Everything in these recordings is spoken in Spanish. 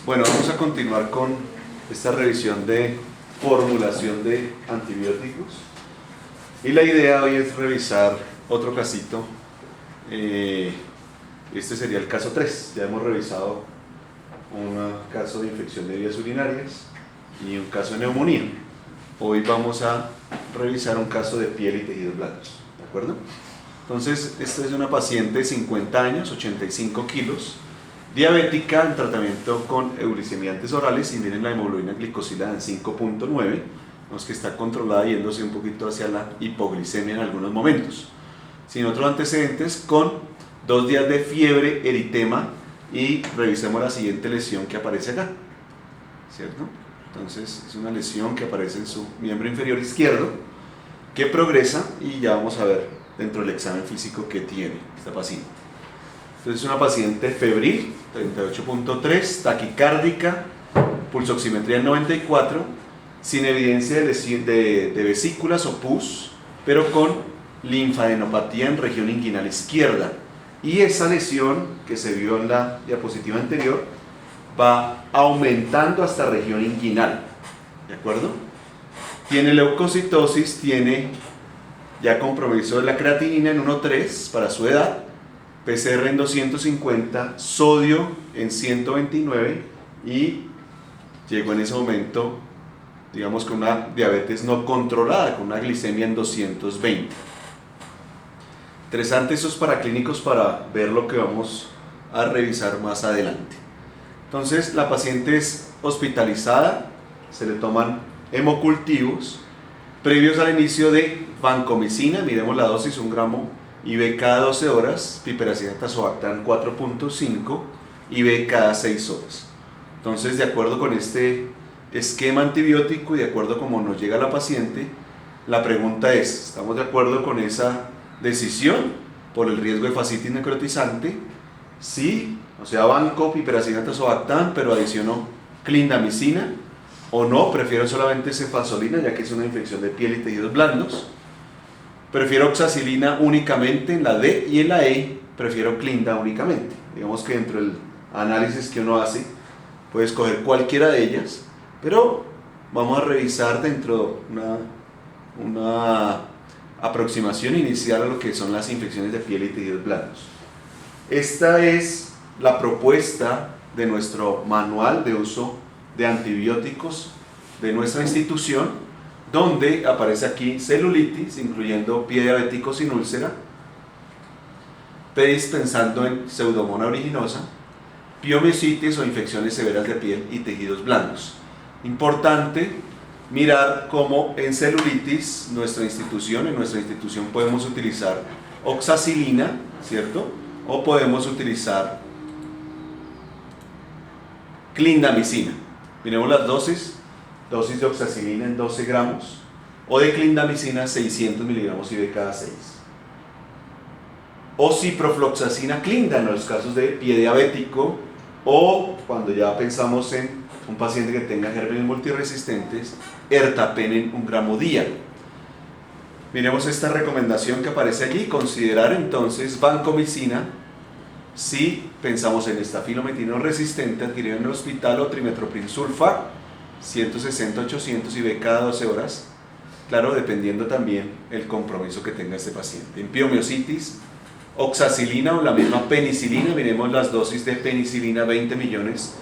Bueno, vamos a continuar con esta revisión de formulación de antibióticos. Y la idea hoy es revisar otro casito. Este sería el caso 3. Ya hemos revisado un caso de infección de vías urinarias y un caso de neumonía. Hoy vamos a revisar un caso de piel y tejidos blandos. ¿De acuerdo? Entonces, esta es una paciente de 50 años, 85 kilos, diabética en tratamiento con euricemiantes orales, y miren la hemoglobina glicosilada en 5.9, vemos que está controlada yéndose un poquito hacia la hipoglicemia en algunos momentos. Sin otros antecedentes, con 2 días de fiebre, eritema, y revisemos la siguiente lesión que aparece acá, ¿cierto? Entonces es una lesión que aparece en su miembro inferior izquierdo, que progresa, y ya vamos a ver dentro del examen físico que tiene esta paciente. Entonces es una paciente febril, 38.3, taquicárdica, pulsoximetría en 94, sin evidencia de lesión de vesículas o pus, pero con linfadenopatía en región inguinal izquierda. Y esa lesión que se vio en la diapositiva anterior va aumentando hasta región inguinal, ¿de acuerdo? Tiene leucocitosis, tiene ya compromiso de la creatinina en 1.3 para su edad, PCR en 250, sodio en 129, y llegó en ese momento, digamos, con una diabetes no controlada, con una glicemia en 220. Interesantes esos paraclínicos para ver lo que vamos a revisar más adelante. Entonces, la paciente es hospitalizada, se le toman hemocultivos previos al inicio de vancomicina, miremos la dosis, 1 gramo IV cada 12 horas, piperacina tazobactam 4.5, IV cada 6 horas. Entonces, de acuerdo con este esquema antibiótico y de acuerdo como nos llega la paciente, la pregunta es, ¿estamos de acuerdo con esa decisión por el riesgo de fascitis necrotizante? Sí, o sea, banco piperacina tazobactam, pero adiciono clindamicina, o no, prefiero solamente cefazolina, ya que es una infección de piel y tejidos blandos. Prefiero oxacilina únicamente en la D, y en la E prefiero clinda únicamente. Digamos que dentro del análisis que uno hace puede escoger cualquiera de ellas, pero vamos a revisar dentro de una aproximación inicial a lo que son las infecciones de piel y tejidos blandos. Esta es la propuesta de nuestro manual de uso de antibióticos de nuestra institución, donde aparece aquí celulitis, incluyendo pie diabético sin úlcera, PEDIS pensando en pseudomonas aeruginosa, piomiositis o infecciones severas de piel y tejidos blandos. Importante mirar cómo en celulitis en nuestra institución podemos utilizar oxacilina, ¿cierto? O podemos utilizar clindamicina. Miremos las dosis de oxacilina en 12 gramos o de clindamicina 600 miligramos IV cada 6. O ciprofloxacina clinda en los casos de pie diabético, o cuando ya pensamos en un paciente que tenga gérmenes multiresistentes, ertapen en 1 gramo día. Miremos esta recomendación que aparece allí, considerar entonces vancomicina si pensamos en estafilometrino resistente adquirido en el hospital, o trimetoprim sulfa 160-800 IV cada 12 horas, claro, dependiendo también el compromiso que tenga este paciente. En piomiositis, oxacilina o la misma penicilina, miremos las dosis de penicilina, 20 millones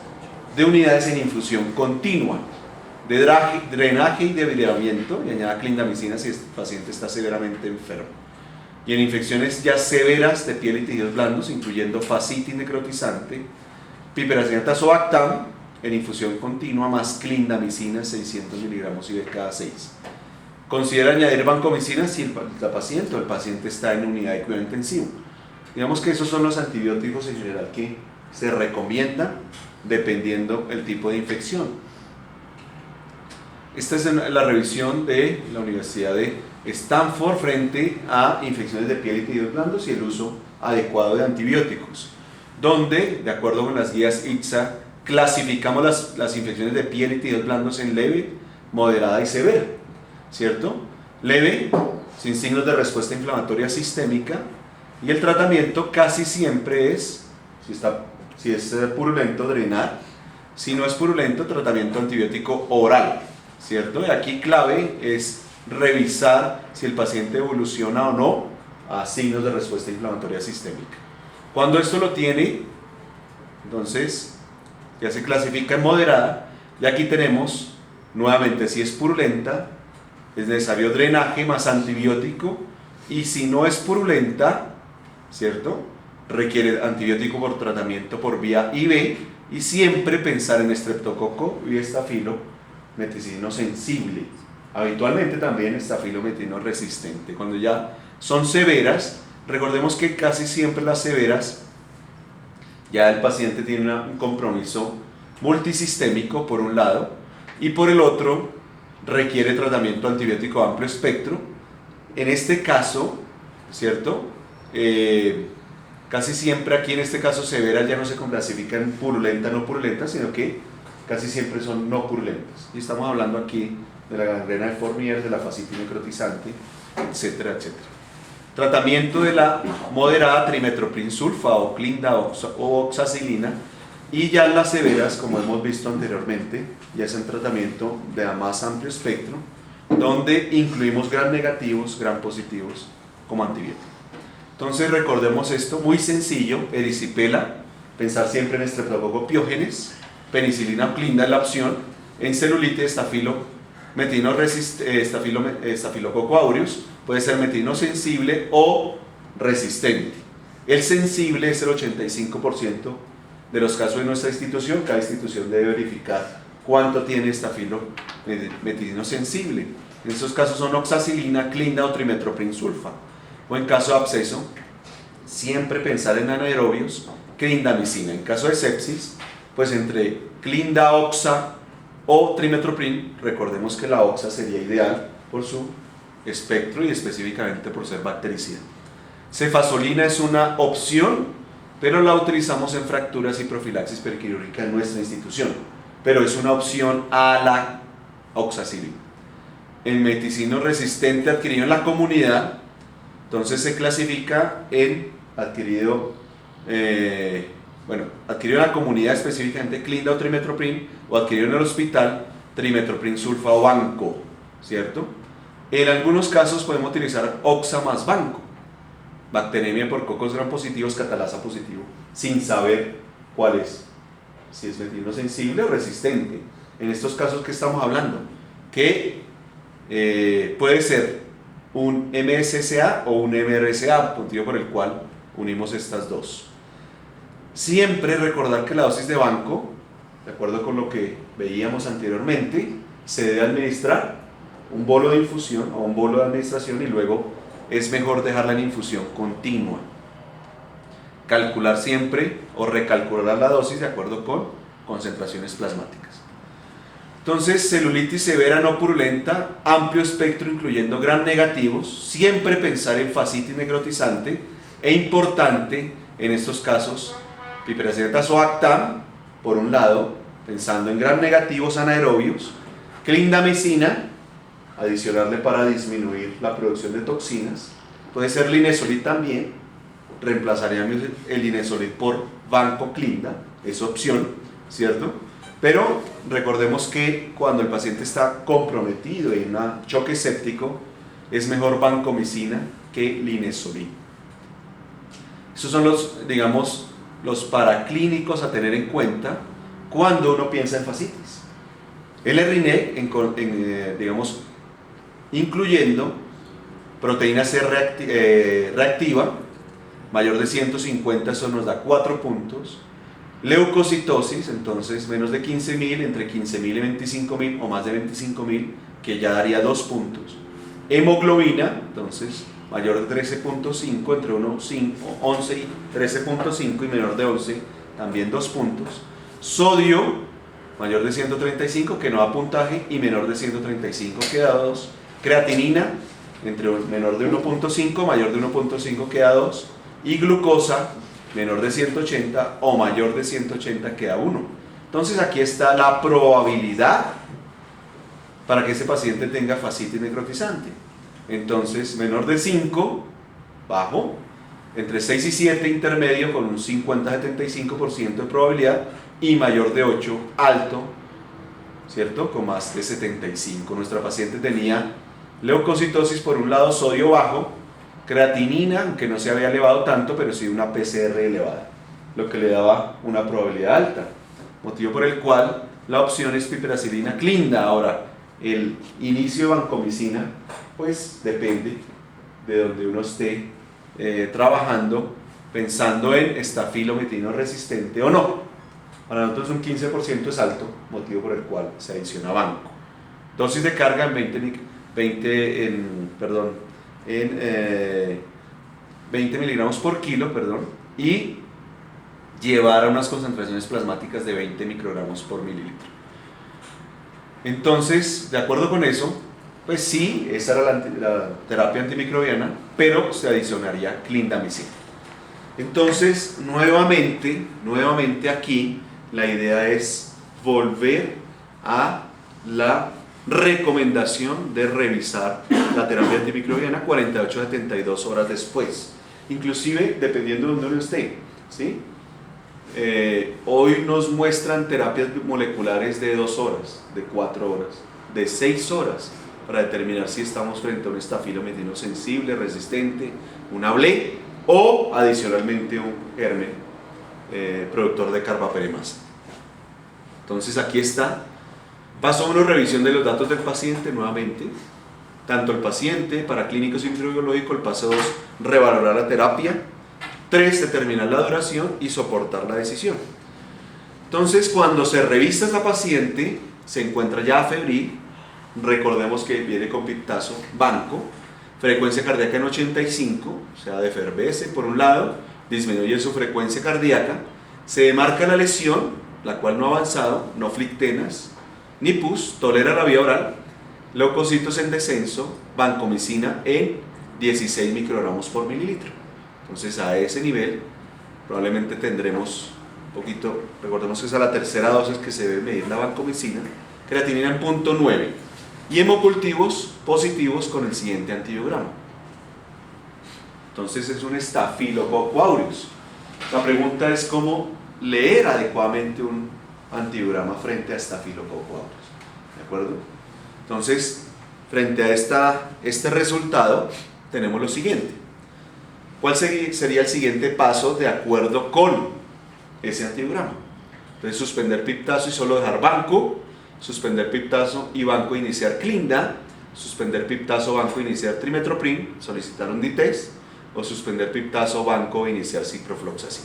de unidades en infusión continua, de drenaje y debridamiento, y añada clindamicina si este paciente está severamente enfermo. Y en infecciones ya severas de piel y tejidos blandos, incluyendo fascitis necrotizante, piperacina tazobactam en infusión continua más clindamicina 600 miligramos IV cada 6. Considera añadir vancomicina si la paciente o el paciente está en unidad de cuidado intensivo. Digamos que esos son los antibióticos en general que se recomiendan dependiendo el tipo de infección. Esta es la revisión de la Universidad de Stanford frente a infecciones de piel y tejidos blandos y el uso adecuado de antibióticos, donde, de acuerdo con las guías ITSA, clasificamos las infecciones de piel y tejidos blandos en leve, moderada y severa, ¿cierto? Leve, sin signos de respuesta inflamatoria sistémica, y el tratamiento casi siempre es, si es purulento, drenar, Si no es purulento, tratamiento antibiótico oral, ¿cierto? Y aquí clave es revisar si el paciente evoluciona o no a signos de respuesta inflamatoria sistémica. Cuando esto lo tiene, entonces ya se clasifica en moderada, y aquí tenemos nuevamente si es purulenta, es necesario drenaje más antibiótico, y si no es purulenta, ¿cierto? Requiere antibiótico por tratamiento por vía IV, y siempre pensar en estreptococo y estafilo meticilino sensible. Habitualmente también estafilo meticilino resistente. Cuando ya son severas, recordemos que casi siempre las severas, ya el paciente tiene un compromiso multisistémico por un lado, y por el otro requiere tratamiento antibiótico amplio espectro. En este caso, ¿cierto? Casi siempre aquí en este caso severas ya no se clasifican en purulenta, no purulenta, sino que casi siempre son no purulentas. Y estamos hablando aquí de la gangrena de Fournier, de la fascitis necrotizante, etcétera, etcétera. Tratamiento de la moderada trimestoprim sulfa o clinda o oxacilina, y ya las severas, como hemos visto anteriormente, ya es un tratamiento de más amplio espectro, donde incluimos gram negativos, gram positivos como antibiótico. Entonces recordemos esto, muy sencillo: erisipela, pensar siempre en Streptococcus pyogenes, penicilina o clinda es la opción, en celulitis Staphylococcus aureus, puede ser metilino sensible o resistente. El sensible es el 85% de los casos de nuestra institución. Cada institución debe verificar cuánto tiene estafilo metilino sensible. En estos casos son oxacilina, clinda o trimestoprim sulfa. O en caso de absceso, siempre pensar en anaerobios, clindamicina. En caso de sepsis, pues entre clinda, oxa o trimestoprim, recordemos que la oxa sería ideal por su espectro y específicamente por ser bactericida. Cefazolina es una opción, pero la utilizamos en fracturas y profilaxis periquirúrgica en nuestra institución, pero es una opción a la oxacilina. El meticino resistente adquirido en la comunidad, entonces se clasifica en adquirido en la comunidad, específicamente clinda o trimestoprim, o adquirido en el hospital trimestoprim sulfa o banco, ¿cierto? En algunos casos podemos utilizar oxa más banco, bacteremia por cocos gram positivos, catalasa positivo, sin saber cuál es, si es metilino sensible o resistente. En estos casos que estamos hablando, que puede ser un MSSA o un MRSA, motivo por el cual unimos estas dos. Siempre recordar que la dosis de banco, de acuerdo con lo que veíamos anteriormente, se debe administrar un bolo de infusión o un bolo de administración, y luego es mejor dejarla en infusión continua. Calcular siempre o recalcular la dosis de acuerdo con concentraciones plasmáticas. Entonces, celulitis severa no purulenta, amplio espectro incluyendo gram negativos, siempre pensar en fascitis necrotizante, e importante en estos casos, piperacetato o actam, por un lado, pensando en gram negativos anaerobios, clindamicina, adicionarle para disminuir la producción de toxinas, puede ser linezolid también, reemplazaríamos el linezolid por vancoclinda, es opción, ¿cierto? Pero recordemos que cuando el paciente está comprometido en un choque séptico, es mejor vancomicina que linezolid. Esos son los paraclínicos a tener en cuenta cuando uno piensa en fascitis. El RNE, incluyendo proteína C reactiva, mayor de 150, eso nos da 4 puntos. Leucocitosis, entonces menos de 15.000, entre 15.000 y 25.000, o más de 25.000, que ya daría 2 puntos. Hemoglobina, entonces mayor de 13.5, entre 11 y 13.5, y menor de 11, también 2 puntos. Sodio, mayor de 135, que no da puntaje, y menor de 135, que da 2. Creatinina, entre menor de 1.5, mayor de 1.5, que da 2. Y glucosa, menor de 180 o mayor de 180, queda 1. Entonces aquí está la probabilidad para que ese paciente tenga fascitis necrotizante. Entonces, menor de 5, bajo, entre 6 y 7, intermedio, con un 50-75% de probabilidad, y mayor de 8, alto, ¿cierto? Con más de 75. Nuestra paciente tenía leucocitosis por un lado, sodio bajo, creatinina, aunque no se había elevado tanto, pero sí una PCR elevada, lo que le daba una probabilidad alta, motivo por el cual la opción es piperacilina clinda. Ahora, el inicio de vancomicina, pues depende de donde uno esté trabajando, pensando en estafilometino resistente o no. Para nosotros un 15% es alto, motivo por el cual se adiciona banco. Dosis de carga en 20 miligramos por kilo, y llevar a unas concentraciones plasmáticas de 20 microgramos por mililitro. Entonces, de acuerdo con eso, pues sí, esa era la terapia antimicrobiana, pero se adicionaría clindamicina. Entonces, nuevamente aquí, la idea es volver a la recomendación de revisar la terapia antimicrobiana 48 a 72 horas después, inclusive dependiendo de donde uno esté, ¿sí? Hoy nos muestran terapias moleculares de 2 horas, de 4 horas, de 6 horas, para determinar si estamos frente a un estafilometino sensible, resistente, un ABLE o adicionalmente un germen productor de carbapenemasa. Entonces aquí está. Paso 1, revisión de los datos del paciente nuevamente. Tanto el paciente, para clínico y microbiológico. El paso 2, revalorar la terapia. 3, determinar la duración y soportar la decisión. Entonces, cuando se revisa la paciente, se encuentra ya febril. Recordemos que viene con piptazo banco, frecuencia cardíaca en 85, o sea, defervece por un lado, disminuye su frecuencia cardíaca, se demarca la lesión, la cual no ha avanzado, no flictenas, ni pus, tolera la vía oral, leucocitos en descenso, vancomicina en 16 microgramos por mililitro. Entonces, a ese nivel probablemente tendremos un poquito, recordemos que es a la tercera dosis que se debe medir la vancomicina, creatinina en 0.9 y hemocultivos positivos con el siguiente antibiograma. Entonces es un Staphylococcus aureus. La pregunta es cómo leer adecuadamente un antibiograma frente a Staphylococcus aureus. ¿De acuerdo? Entonces, frente a este resultado, tenemos lo siguiente. ¿Cuál sería el siguiente paso de acuerdo con ese antibiograma? Entonces, suspender piptazo y solo dejar banco, suspender piptazo y banco iniciar clinda, suspender piptazo, banco iniciar trimetoprim, solicitar un DITES, o suspender piptazo, banco iniciar ciprofloxacin.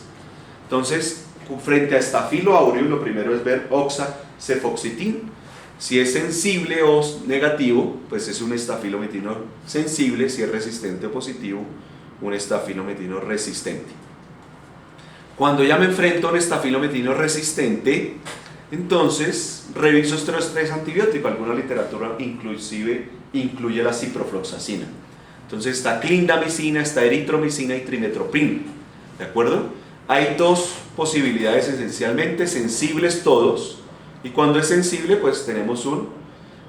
Entonces, frente a Staphylo aureus, lo primero es ver oxacefoxitin. Si es sensible o negativo, pues es un estafilometino sensible. Si es resistente o positivo, un estafilometino resistente. Cuando ya me enfrento a un estafilometino resistente, entonces reviso estos 3 antibióticos. Alguna literatura inclusive incluye la ciprofloxacina. Entonces está clindamicina, está eritromicina y trimetoprim. ¿De acuerdo? Hay 2 posibilidades esencialmente, sensibles todos. Y cuando es sensible, pues tenemos un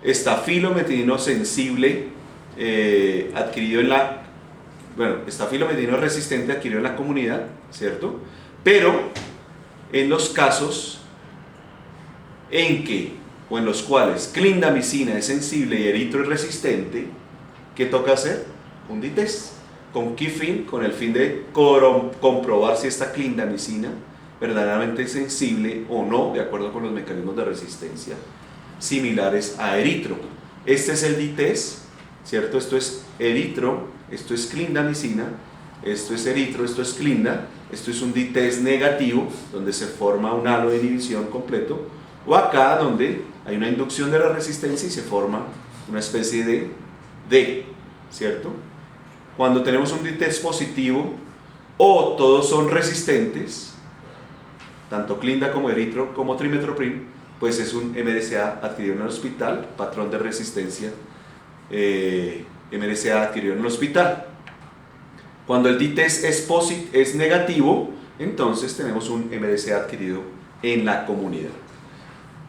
estafilometino sensible adquirido estafilometino resistente adquirido en la comunidad, ¿cierto? Pero en los casos en los cuales clindamicina es sensible y eritro es resistente, ¿qué toca hacer? Un DITES con KIFIN, con el fin de comprobar si esta clindamicina verdaderamente es sensible o no, de acuerdo con los mecanismos de resistencia similares a eritro. Este es el DITES, ¿cierto? Esto es eritro, esto es clindamicina, esto es eritro, esto es clinda, esto es un DITES negativo, donde se forma un halo de inhibición completo, o acá donde hay una inducción de la resistencia y se forma una especie de D, ¿cierto? Cuando tenemos un DITES positivo o todos son resistentes, tanto clinda como eritro como trimetoprim, pues es un MRSA adquirido en el hospital, patrón de resistencia MRSA adquirido en el hospital. Cuando el DITES es negativo, entonces tenemos un MRSA adquirido en la comunidad.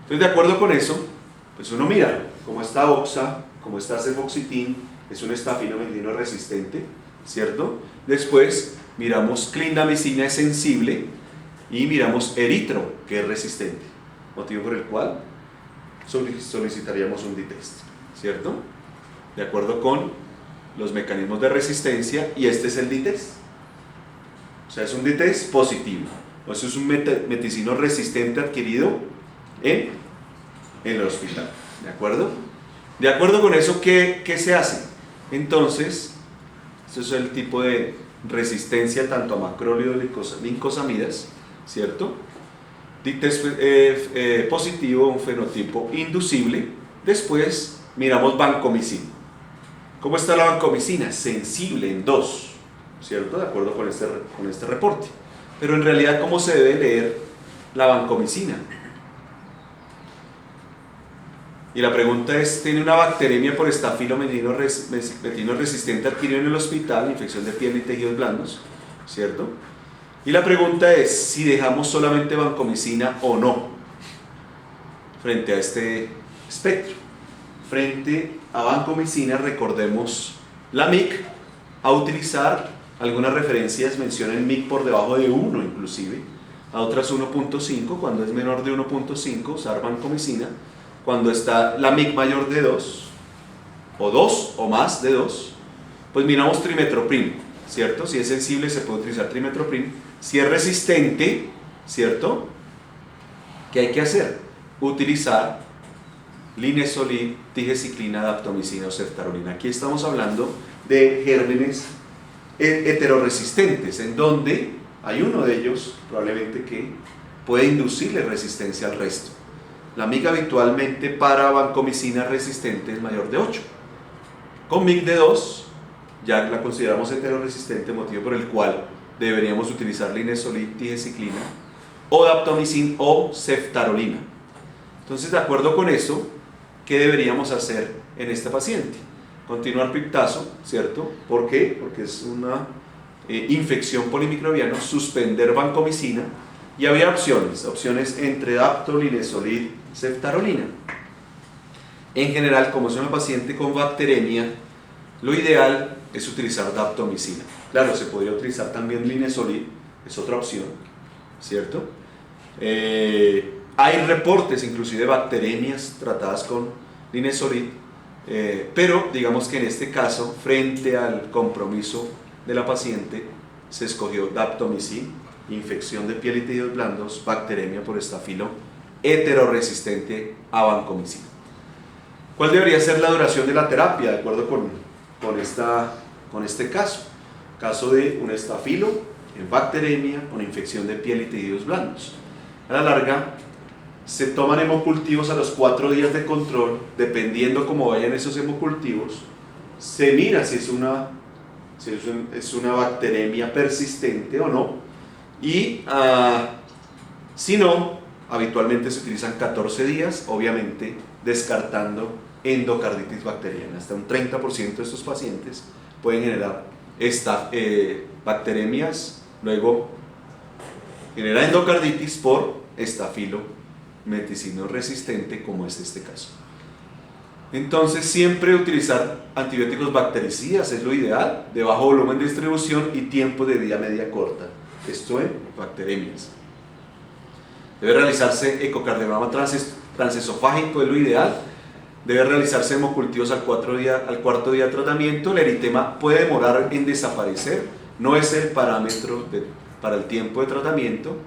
Entonces, de acuerdo con eso, pues uno mira cómo está oxa, cómo está cefoxitin, es un estafilometino resistente, ¿cierto? Después miramos clindamicina es sensible, y miramos eritro, que es resistente, motivo por el cual solicitaríamos un D-test, ¿cierto? De acuerdo con los mecanismos de resistencia, y este es el D-test. O sea, es un D-test positivo. O sea, es un meticino resistente adquirido en el hospital. ¿De acuerdo? De acuerdo con eso, ¿qué se hace? Entonces, este es el tipo de resistencia tanto a macrólidos lincosamidas, ¿cierto? D-test positivo, un fenotipo inducible. Después miramos vancomicina. ¿Cómo está la vancomicina? Sensible en 2, ¿cierto? De acuerdo con este reporte. Pero en realidad, ¿cómo se debe leer la vancomicina? Y la pregunta es, ¿tiene una bacteremia por estafilo metino resistente adquirido en el hospital, infección de piel y tejidos blandos, ¿cierto? Y la pregunta es, si dejamos solamente vancomicina o no, frente a este espectro. Frente a vancomicina, recordemos la MIC, a utilizar algunas referencias, mencionan MIC por debajo de 1 inclusive, a otras 1.5, cuando es menor de 1.5, usar vancomicina. Cuando está la MIC mayor de 2, o 2 o más de 2, pues miramos trimetoprim, ¿cierto? Si es sensible se puede utilizar trimetoprim. Si es resistente, ¿cierto? ¿Qué hay que hacer? Utilizar linezolid, tigeciclina, daptomicina o ceftarolina. Aquí estamos hablando de gérmenes heteroresistentes, en donde hay uno de ellos probablemente que puede inducirle resistencia al resto. La MIC habitualmente para vancomicina resistente es mayor de 8. Con MIC de 2 ya la consideramos heteroresistente, motivo por el cual deberíamos utilizar linezolid, tigeciclina o daptomicina o ceftarolina. Entonces, de acuerdo con eso, ¿qué deberíamos hacer en este paciente? Continuar piptazo, ¿cierto? ¿Por qué? Porque es una infección polimicrobiana, suspender vancomicina, y había opciones entre dapto, linezolid, ceftarolina. En general, como es una paciente con bacteremia, lo ideal es utilizar daptomicina. Claro, se podría utilizar también linezolid, es otra opción, ¿cierto? Hay reportes inclusive de bacteremias tratadas con linezolid, pero digamos que en este caso, frente al compromiso de la paciente, se escogió daptomicina, infección de piel y tejidos blandos, bacteremia por estafilo heteroresistente a vancomicina. ¿Cuál debería ser la duración de la terapia de acuerdo con este caso? Caso de un estafilo en bacteremia con infección de piel y tejidos blandos. A la larga, se toman hemocultivos a los 4 días de control, dependiendo cómo vayan esos hemocultivos, se mira si es una bacteremia persistente o no, y si no, habitualmente se utilizan 14 días, obviamente descartando endocarditis bacteriana. Hasta un 30% de estos pacientes pueden generar bacteremias, luego genera endocarditis por estafilo meticino resistente, como es este caso. Entonces, siempre utilizar antibióticos bactericidas es lo ideal, de bajo volumen de distribución y tiempo de vida media corta. Esto en bacteremias. Debe realizarse ecocardiograma transesofágico, es lo ideal. Debe realizarse hemocultivos al cuarto día de tratamiento. El eritema puede demorar en desaparecer, no es el parámetro para el tiempo de tratamiento.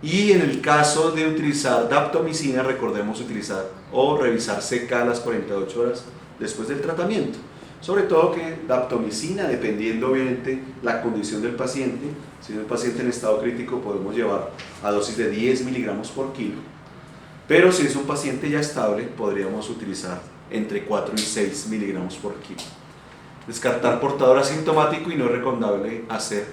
Y en el caso de utilizar daptomicina, recordemos utilizar o revisar CK a las 48 horas después del tratamiento. Sobre todo que daptomicina, dependiendo obviamente la condición del paciente, si es un paciente en estado crítico podemos llevar a dosis de 10 miligramos por kilo, pero si es un paciente ya estable podríamos utilizar entre 4 y 6 miligramos por kilo. Descartar portador asintomático y no es recomendable hacer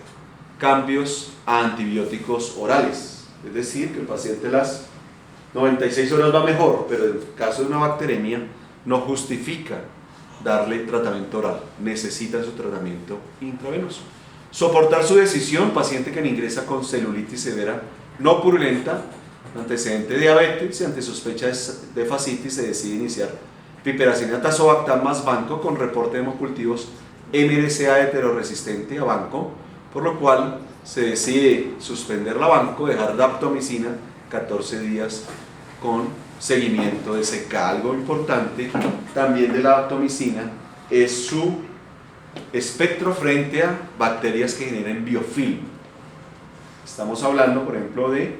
cambios a antibióticos orales, es decir, que el paciente las 96 horas va mejor, pero en el caso de una bacteremia no justifica darle tratamiento oral, necesita su tratamiento intravenoso. Soportar su decisión, paciente que ingresa con celulitis severa no purulenta, antecedente de diabetes y ante sospecha de fascitis se decide iniciar piperacina tazobactam más banco con reporte de hemocultivos MRSA heteroresistente a banco, por lo cual se decide suspender la banco, dejar daptomicina 14 días con seguimiento de seca. Algo importante también de la daptomicina es su espectro frente a bacterias que generen biofilm. Estamos hablando, por ejemplo, de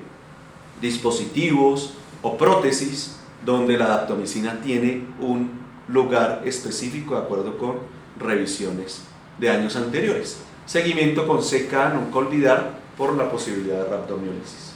dispositivos o prótesis donde la daptomicina tiene un lugar específico de acuerdo con revisiones de años anteriores. Seguimiento con CK, nunca olvidar, por la posibilidad de rhabdomiólisis.